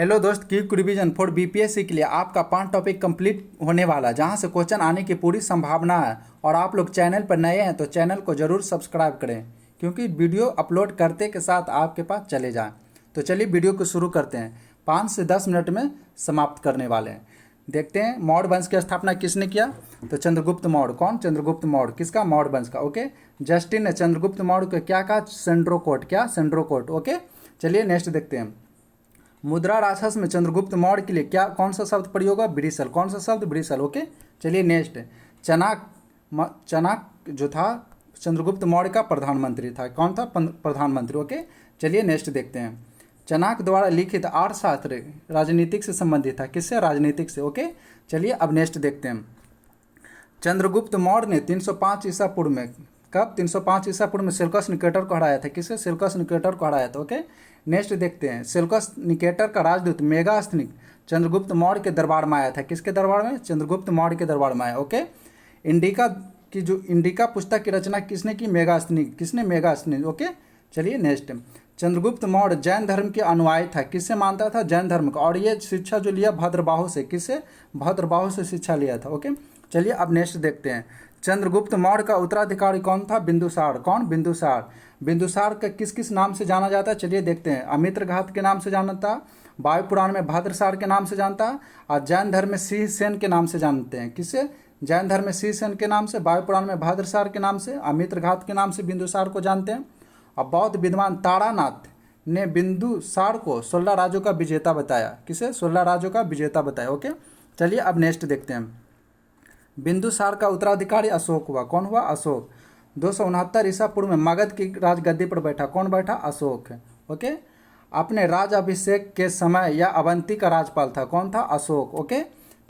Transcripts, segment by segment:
Hello दोस्त, quick revision for BPSC के लिए आपका 5 टॉपिक कंप्लीट होने वाला है, जहां से क्वेश्चन आने की पूरी संभावना है। और आप लोग चैनल पर नए हैं तो चैनल को ज़रूर सब्सक्राइब करें, क्योंकि वीडियो अपलोड करते के साथ आपके पास चले जाएं। तो चलिए वीडियो को शुरू करते हैं। 5 से 10 मिनट में समाप्त करने वाले हैं। देखते हैं मौर्य वंश की स्थापना किसने किया। तो चंद्रगुप्त मौर्य। कौन? चंद्रगुप्त मौर्य। किसका? मौर्य वंश का। ओके। जस्टिन ने चंद्रगुप्त मौर्य को क्या कहा? सेंड्रोकोट। क्या? सेंड्रोकोट। ओके। चलिए नेक्स्ट देखते हैं। मुद्रा राक्षस में चंद्रगुप्त मौर्य के लिए क्या कौन सा शब्द प्रयोग हुआ? ब्रिसल। कौन सा शब्द? ब्रिसल। ओके। चलिए नेक्स्ट। चनाक जो था चंद्रगुप्त मौर्य का प्रधानमंत्री था। कौन था? प्रधानमंत्री। ओके। चलिए नेक्स्ट देखते हैं। चनाक द्वारा लिखित अर्थशास्त्र राजनीतिक से संबंधित था। किससे? राजनीतिक से। ओके। चलिए अब नेक्स्ट देखते हैं। चंद्रगुप्त मौर्य ने 305 ईसा पूर्व में, कब? 305 ईसा पूर्व में सेल्यूकस निकेटर को हराया था। किससे? सेल्यूकस निकेटर को हराया था। ओके। नेक्स्ट देखते हैं। सेल्यूकस निकेटर का राजदूत मेगास्थनीक चंद्रगुप्त मौर्य के दरबार में आया था। किसके दरबार में? चंद्रगुप्त मौर्य के दरबार में आया। ओके। इंडिका पुस्तक की रचना किसने की? मेगास्थनीक। किसने? मेगास्थनीक। ओके। चलिए नेक्स्ट। चंद्रगुप्त मौर्य जैन धर्म के अनुयायी था। किससे मानता था? जैन धर्म का। और ये शिक्षा जो लिया भद्रबाहु से। किससे? भद्रबाहु से शिक्षा लिया था। ओके। चलिए अब नेक्स्ट देखते हैं। चंद्रगुप्त मौर्य का उत्तराधिकारी कौन था? बिंदुसार। कौन? बिंदुसार। बिंदुसार का किस किस नाम से जाना जाता है? चलिए देखते हैं। अमित्रघात के नाम से जानता, वायु पुराण में भद्रसार के नाम से जानता है, और जैन धर्म में सिंह सेन के नाम से जानते हैं। किससे? जैन धर्म में सिंह सेन के नाम से, वायु पुराण में भद्रसार के नाम से, अमित्रघात के नाम से बिंदुसार को जानते हैं। और बौद्ध विद्वान तारानाथ ने बिंदुसार को 16 राज्यों का विजेता बताया। किसे? 16 राज्यों का विजेता बताया। ओके। चलिए अब नेक्स्ट देखते हैं। बिंदुसार का उत्तराधिकारी अशोक हुआ। कौन हुआ? अशोक। 269 ईसा पूर्व में मगध की राजगद्दी पर बैठा। कौन बैठा? अशोक। ओके। अपने राज अभिषेक के समय यह अवंती का राज्यपाल था। कौन था? अशोक। ओके।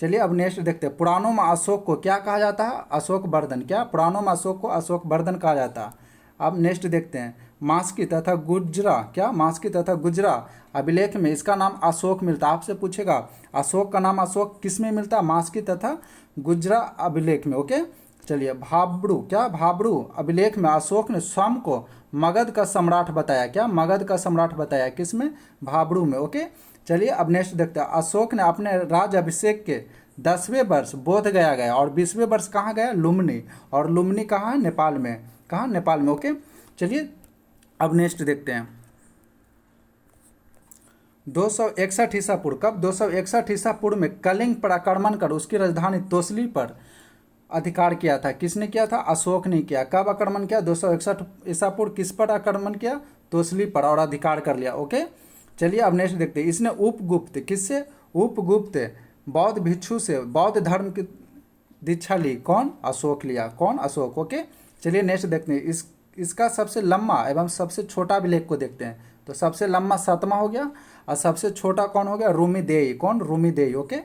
चलिए अब नेक्स्ट देखते हैं। पुराणों में अशोक को क्या कहा जाता है? अशोक वर्धन। क्या? पुराणों में अशोक को अशोक वर्धन कहा जाता है। अब नेक्स्ट देखते हैं। मास्की तथा गुजरा। क्या? मास्की तथा गुजरा अभिलेख में इसका नाम अशोक मिलता है। आपसे पूछेगा अशोक का नाम अशोक किस में मिलता है? मास्की तथा गुजरा अभिलेख में। ओके। चलिए भाब्रू। क्या? भाब्रू अभिलेख में अशोक ने स्वयं को मगध का सम्राट बताया। क्या? मगध का सम्राट बताया। किस में? भाब्रू में। ओके। चलिए अब नेक्स्ट देखते हैं। अशोक ने अपने राज अभिषेक के 10वें वर्ष बोध गया गया, और 20वें वर्ष कहाँ गया? लुम्बिनी। और लुम्बिनी कहाँ है? नेपाल में। कहाँ? नेपाल में। ओके। चलिए अब नेक्स्ट देखते हैं। 261 ईसा पूर्व, कब? 261 ईसा पूर्व में कलिंग पर आक्रमण कर उसकी राजधानी तोसली पर अधिकार किया था। किसने किया था? अशोक ने किया। कब आक्रमण किया? 261 ईसा पूर्व। किस पर आक्रमण किया? तोसली पर, और अधिकार कर लिया। ओके। चलिए अब नेक्स्ट देखते हैं। इसने उपगुप्त, किससे? उपगुप्त बौद्ध भिक्षु से बौद्ध धर्म की दीक्षा ली। कौन? अशोक लिया। कौन? अशोक। ओके। चलिए नेक्स्ट देखते हैं। इसका सबसे लंबा एवं सबसे छोटा अभिलेख को देखते हैं। तो सबसे लंबा 7वां हो गया, और सबसे छोटा कौन हो गया? रूमीदेई। कौन? रूमीदेई। ओके।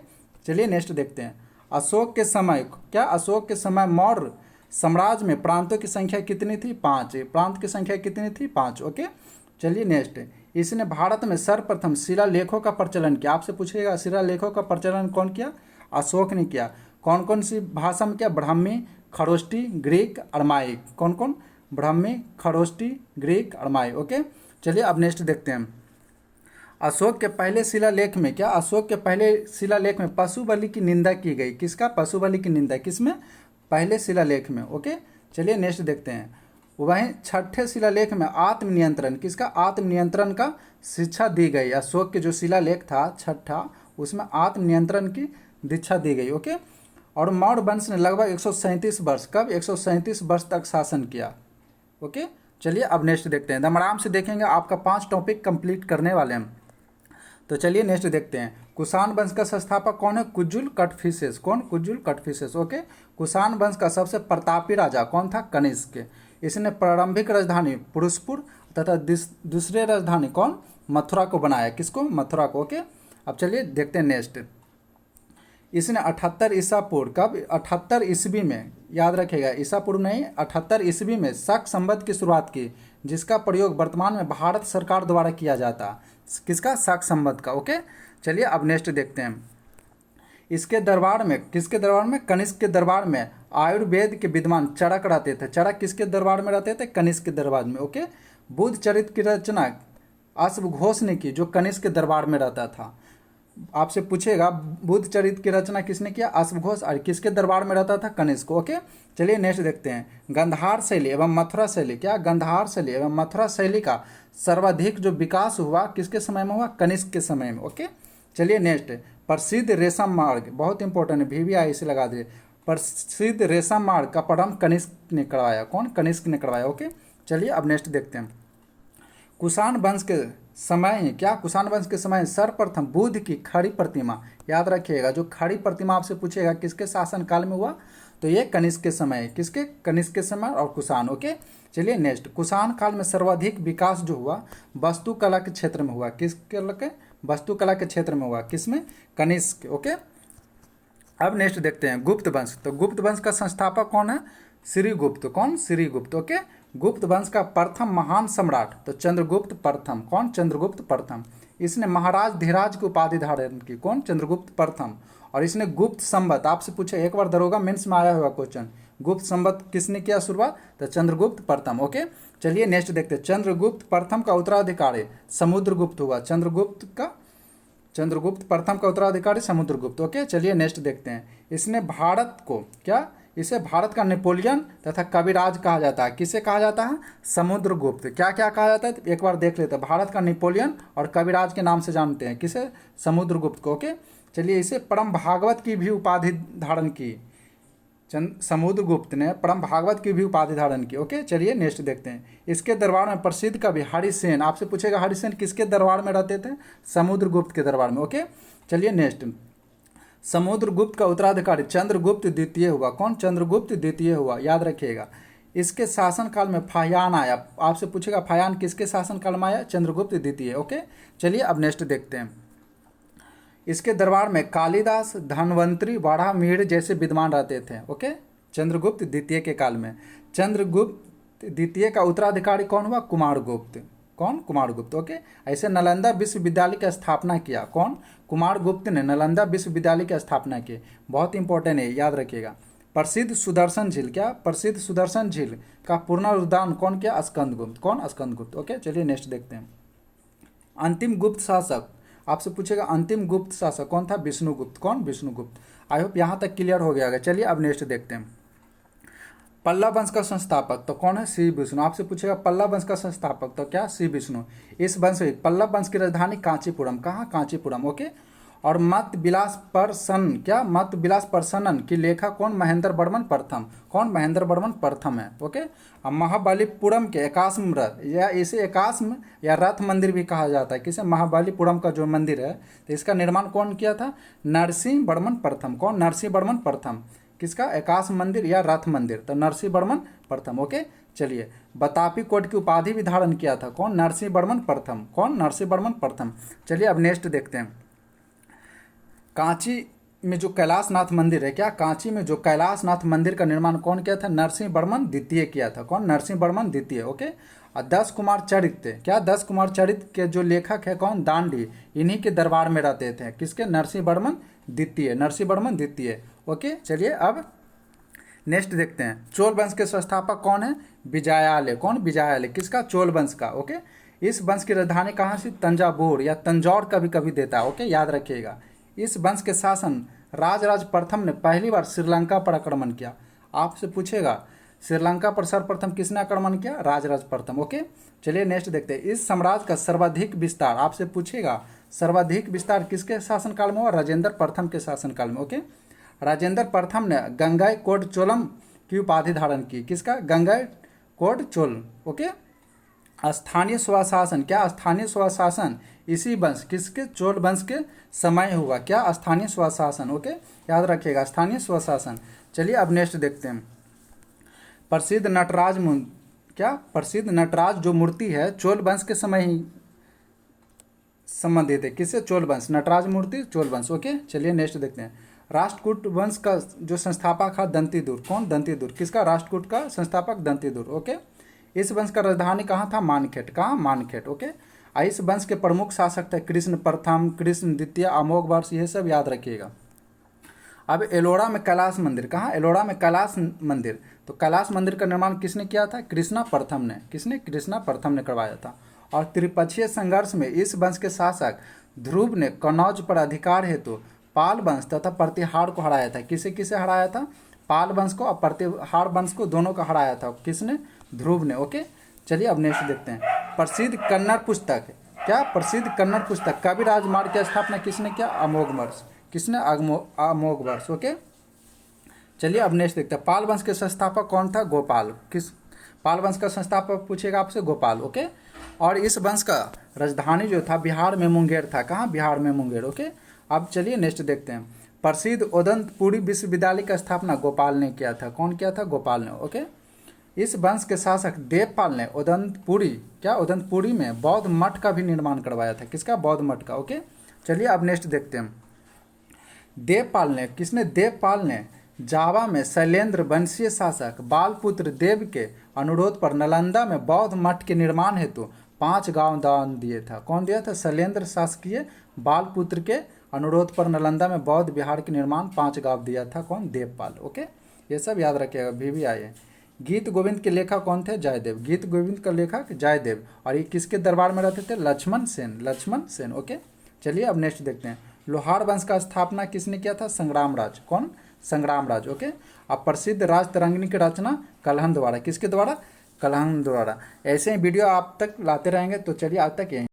चलिए नेक्स्ट देखते हैं। अशोक के समय, क्या? अशोक के समय मौर्य साम्राज्य में प्रांतों की संख्या कितनी थी? 5। प्रांत की संख्या कितनी थी? 5। ओके। चलिए नेक्स्ट। इसने भारत में सर्वप्रथम शिलालेखों का प्रचलन किया। आपसे पूछेगा शिलालेखों का प्रचलन कौन किया? अशोक ने किया। कौन कौन सी भाषा में किया? Brahmi, Kharosthi, Greek, Aramaic. कौन कौन? ब्राह्मी, खरोष्टी, ग्रीक, अरमाई। ओके। चलिए अब नेक्स्ट देखते हैं। अशोक के पहले शिलालेख में, क्या? अशोक के पहले शिलालेख में पशु बलि की निंदा की गई। किसका? पशु बलि की निंदा। किसमें? पहले शिलालेख में। ओके। चलिए नेक्स्ट देखते हैं। वहीं 6ठे शिलालेख में आत्मनियंत्रण, किसका? आत्मनियंत्रण का शिक्षा दी गई। अशोक के जो शिलालेख था 6ठा, उसमें आत्मनियंत्रण की दीक्षा दी गई। ओके। और मौर्य वंश ने लगभग 137 वर्ष, कब? 137 वर्ष तक शासन किया। ओके। चलिए अब नेक्स्ट देखते हैं। एकदम आराम से देखेंगे, आपका 5 टॉपिक कंप्लीट करने वाले हैं। तो चलिए नेक्स्ट देखते हैं। कुषाण वंश का संस्थापक कौन है? कुजुल कटफिसेस। कौन? कुजुल कटफिसेस। ओके। कुषाण वंश का सबसे प्रतापी राजा कौन था? कनिष्क। इसने प्रारंभिक राजधानी पुरुषपुर तथा दूसरे राजधानी कौन? मथुरा को बनाया। किसको? मथुरा को। ओके। अब चलिए देखते हैं नेक्स्ट। इसने 78 ईसा पूर्व, कब? 78 ईस्वी में, याद रखेगा ईसा पूर्व नहीं, 78 ईस्वी में शक संवत की शुरुआत की, जिसका प्रयोग वर्तमान में भारत सरकार द्वारा किया जाता। किसका? शक संवत का। ओके। चलिए अब नेक्स्ट देखते हैं। इसके दरबार में, किसके दरबार में? कनिष्क के दरबार में आयुर्वेद के विद्वान चरक रहते थे। चरक किसके दरबार में रहते थे? कनिष्क के दरबार में। ओके। बुद्ध चरित्र की रचना अश्वघोष ने की, जो कनिष्क के दरबार में रहता था। आपसे पूछेगा बुद्ध चरित्र की रचना किसने किया, अश्वघोष, और किसके दरबार में रहता था, कनिष्क। ओके, चलिए नेक्स्ट देखते हैं। गंधार शैली एवं मथुरा शैली, क्या गंधार शैली एवं मथुरा शैली का सर्वाधिक जो विकास हुआ किसके समय में हुआ, कनिष्क के समय में। ओके, चलिए नेक्स्ट, प्रसिद्ध रेशम मार्ग, बहुत इंपॉर्टेंट है, VVI इसे लगा दीजिए। प्रसिद्ध रेशम मार्ग का प्रारंभ कनिष्क ने करवाया, कौन, कनिष्क ने करवाया। ओके, चलिए अब नेक्स्ट देखते हैं। कुषाण वंश के समय, क्या कुषाण वंश के समय सर्वप्रथम बुद्ध की खड़ी प्रतिमा, याद रखिएगा, जो खड़ी प्रतिमा आपसे पूछेगा किसके शासन काल में हुआ, तो ये कनिष्क के समय, किसके, कनिष्क के समय और कुषाण। ओके, चलिए नेक्स्ट, कुषाण काल में सर्वाधिक विकास जो हुआ वास्तुकला के क्षेत्र में हुआ, किस कला के, वास्तुकला के क्षेत्र में हुआ, किसमें, कनिष्क। ओके, अब नेक्स्ट देखते हैं गुप्त वंश। तो गुप्त वंश का संस्थापक कौन है, श्रीगुप्त, कौन, श्रीगुप्त। ओके, गुप्त वंश का प्रथम महान सम्राट तो चंद्रगुप्त प्रथम, कौन, चंद्रगुप्त प्रथम। इसने महाराज धीराज की उपाधि धारण की, कौन, चंद्रगुप्त प्रथम। और इसने गुप्त संवत, आपसे पूछे एक बार दरोगा मेंस में आया हुआ क्वेश्चन, गुप्त संवत किसने किया शुरुआत, तो चंद्रगुप्त प्रथम। ओके, चलिए नेक्स्ट देखते हैं। चंद्रगुप्त प्रथम का उत्तराधिकारी समुद्रगुप्त हुआ, चंद्रगुप्त प्रथम का उत्तराधिकारी समुद्रगुप्त। ओके, चलिए नेक्स्ट देखते हैं। इसने भारत को, क्या, इसे भारत का नेपोलियन तथा कविराज कहा जाता है, किसे कहा जाता है, समुद्रगुप्त। क्या क्या कहा जाता है, एक बार देख लेते हैं। भारत का नेपोलियन और कविराज के नाम से जानते हैं, किसे, समुद्रगुप्त को। ओके, चलिए इसे परम भागवत की भी उपाधि धारण की, समुद्रगुप्त ने परम भागवत की भी उपाधि धारण की। ओके, चलिए नेक्स्ट देखते हैं। इसके दरबार में प्रसिद्ध कवि हरिसेन, आपसे पूछेगा हरिसेन किसके दरबार में रहते थे, समुद्रगुप्त के दरबार में। ओके, चलिए नेक्स्ट, समुद्रगुप्त का उत्तराधिकारी चंद्रगुप्त द्वितीय हुआ, कौन, चंद्रगुप्त द्वितीय हुआ, याद रखिएगा। इसके शासनकाल में फायान आया, आपसे पूछेगा फायान किसके शासनकाल में आया, चंद्रगुप्त द्वितीय। ओके, चलिए अब नेक्स्ट देखते हैं। इसके दरबार में कालिदास, धन्वंतरी, वाराहमिहिर जैसे विद्वान रहते थे। ओके, चंद्रगुप्त द्वितीय के काल में। चंद्रगुप्त द्वितीय का उत्तराधिकारी कौन हुआ, कुमारगुप्त, कौन, कुमारगुप्त। ओके, ऐसे नालंदा विश्वविद्यालय की स्थापना किया, कौन, कुमारगुप्त ने नालंदा विश्वविद्यालय की स्थापना की, बहुत इंपॉर्टेंट है, याद रखिएगा। प्रसिद्ध सुदर्शन झील, क्या, प्रसिद्ध सुदर्शन झील का पुनरुद्धार कौन किया, स्कंदगुप्त, कौन, स्कंदगुप्त। ओके, चलिए नेक्स्ट देखते हैं। अंतिम गुप्त शासक, आपसे पूछेगा अंतिम गुप्त शासक कौन था, विष्णुगुप्त, कौन, विष्णुगुप्त। आई होप यहाँ तक क्लियर हो गया। चलिए अब नेक्स्ट देखते हैं। पल्लव वंश का संस्थापक तो कौन है, श्री विष्णु। आपसे पूछेगा पल्लव वंश का संस्थापक तो क्या, श्री विष्णु। इस वंश पल्लव वंश की राजधानी कांचीपुरम, कहाँ, कांचीपुरम। ओके, और मत विलास प्रसन्न, क्या, मत विलास प्रसन्न की लेखक कौन, महेंद्र वर्मन प्रथम, कौन, महेंद्र वर्मन प्रथम है। ओके, अब महाबलीपुरम के एकाश्म रथ, या इसे एकाश्म या रथ मंदिर भी कहा जाता है, किसे, महाबलीपुरम का जो मंदिर है, तो इसका निर्माण कौन किया था, नरसिंह वर्मन प्रथम, कौन, नरसिंह वर्मन प्रथम। किसका, एकाश्म मंदिर या रथ मंदिर, तो नरसिंह वर्मन प्रथम। ओके, चलिए बतापी कोट की उपाधि भी धारण किया था, कौन, नरसिंह वर्मन प्रथम, कौन, नरसिंह वर्मन प्रथम। चलिए अब नेक्स्ट देखते हैं। कांची में जो कैलाशनाथ मंदिर है, क्या, कांची में जो कैलाशनाथ मंदिर का निर्माण कौन किया था, नरसिंह वर्मन द्वितीय किया था, कौन, नरसिंह वर्मन द्वितीय। ओके, और 10 कुमार चरित्र, क्या, 10 कुमार चरित्र के जो लेखक है कौन, दांडी, इन्हीं के दरबार में रहते थे, किसके, नरसिंह वर्मन द्वितीय, नरसिंह वर्मन द्वितीय। ओके, चलिए अब नेक्स्ट देखते हैं। चोल वंश के संस्थापक कौन है, विजयालय, कौन, विजयालय, किसका, चोल वंश का। ओके, इस वंश की राजधानी कहाँ से, तंजावुर या तंजौर कभी कभी देता है। ओके, याद रखिएगा। इस वंश के शासन राजराज प्रथम ने पहली बार श्रीलंका पर आक्रमण किया। आपसे पूछेगा श्रीलंका पर सर्वप्रथम किसने आक्रमण किया, राजराज प्रथम। ओके, चलिए नेक्स्ट देखते हैं। इस साम्राज्य का सर्वाधिक विस्तार, आपसे पूछेगा सर्वाधिक विस्तार किसके शासनकाल में हुआ, राजेंद्र प्रथम के शासनकाल में। ओके, राजेंद्र प्रथम ने गंगाई कोड चोलम की उपाधि धारण की, किसका, गंगाई कोड चोल। ओके, स्थानीय स्वशासन, क्या, स्थानीय स्वशासन इसी वंश, किसके, चोल वंश के समय हुआ, क्या, स्थानीय स्वशासन। ओके, याद रखिएगा, स्थानीय स्वशासन। चलिए अब नेक्स्ट देखते हैं। प्रसिद्ध नटराज, क्या, प्रसिद्ध नटराज जो मूर्ति है चोल वंश के समय ही संबंधित है, किससे, चोल वंश, नटराज मूर्ति चोल वंश। ओके, चलिए नेक्स्ट देखते हैं। राष्ट्रकूट वंश का जो संस्थापक है दंतीदुर, कौन, दंतीदुर, किसका, राष्ट्रकूट का संस्थापक दंतीदुर। ओके, इस वंश का राजधानी कहाँ था, मानखेट, कहाँ, मानखेट। ओके, इस वंश के प्रमुख शासक थे कृष्ण प्रथम, कृष्ण द्वितीय, अमोघ वर्ष, ये सब याद रखिएगा। अब एलोरा में कैलाश मंदिर, कहाँ, एलोरा में कैलाश मंदिर, तो कैलाश मंदिर का निर्माण किसने किया था, कृष्णा प्रथम ने, किसने, कृष्णा प्रथम ने करवाया था। और त्रिपक्षीय संघर्ष में इस वंश के शासक ध्रुव ने कनौज पर अधिकार हेतु पाल वंश तथा प्रतिहार को हराया था। किसे किसे हराया था? पाल वंश को और प्रतिहार वंश को, दोनों को हराया था। किसने? ध्रुव ने। ओके, चलिए अब नेक्स्ट देखते हैं। प्रसिद्ध कन्नड़ पुस्तक, क्या प्रसिद्ध कन्नड़ पुस्तक कवि राजमार्ग की स्थापना किसने किया? अमोघवर्ष। किसने? अमोघवर्ष। ओके, चलिए अब नेक्स्ट देखते हैं। पाल वंश के संस्थापक कौन था? गोपाल। किस पाल वंश का संस्थापक पूछेगा आपसे? गोपाल। ओके, और इस वंश का राजधानी जो था बिहार में मुंगेर था। कहाँ? बिहार में मुंगेर। ओके, अब चलिए नेक्स्ट देखते हैं। प्रसिद्ध उदंतपुरी विश्वविद्यालय का स्थापना गोपाल ने किया था। कौन किया था? गोपाल ने। ओके, इस वंश के शासक देवपाल ने उदंतपुरी, क्या उदंतपुरी में बौद्ध मठ का भी निर्माण करवाया था। किसका? बौद्ध मठ का। ओके, चलिए अब नेक्स्ट देखते हैं। देवपाल ने, किसने? देवपाल ने जावा में शैलेंद्र वंशीय शासक बालपुत्र देव के अनुरोध पर नालंदा में बौद्ध मठ के निर्माण हेतु 5 गांव दान दिए था। कौन दिया था? शैलेंद्र शासकीय बालपुत्र के अनुरोध पर नालंदा में बौद्ध विहार के निर्माण 5 गांव दिया था। कौन? देवपाल। ओके, ये सब याद रखिएगा, भी आए। गीत गोविंद के लेखक कौन थे? जयदेव। गीत गोविंद का लेखक जयदेव। और ये किसके दरबार में रहते थे? लक्ष्मण सेन। लक्ष्मण सेन। ओके, चलिए अब नेक्स्ट देखते हैं। लोहार वंश का स्थापना किसने किया था? संग्रामराज। कौन? संग्रामराज। ओके, अब प्रसिद्ध राज तरंगिणी की रचना कलहन द्वारा। किसके द्वारा? कलहन द्वारा। ऐसे ही वीडियो आप तक लाते रहेंगे। तो चलिए आज तक यहीं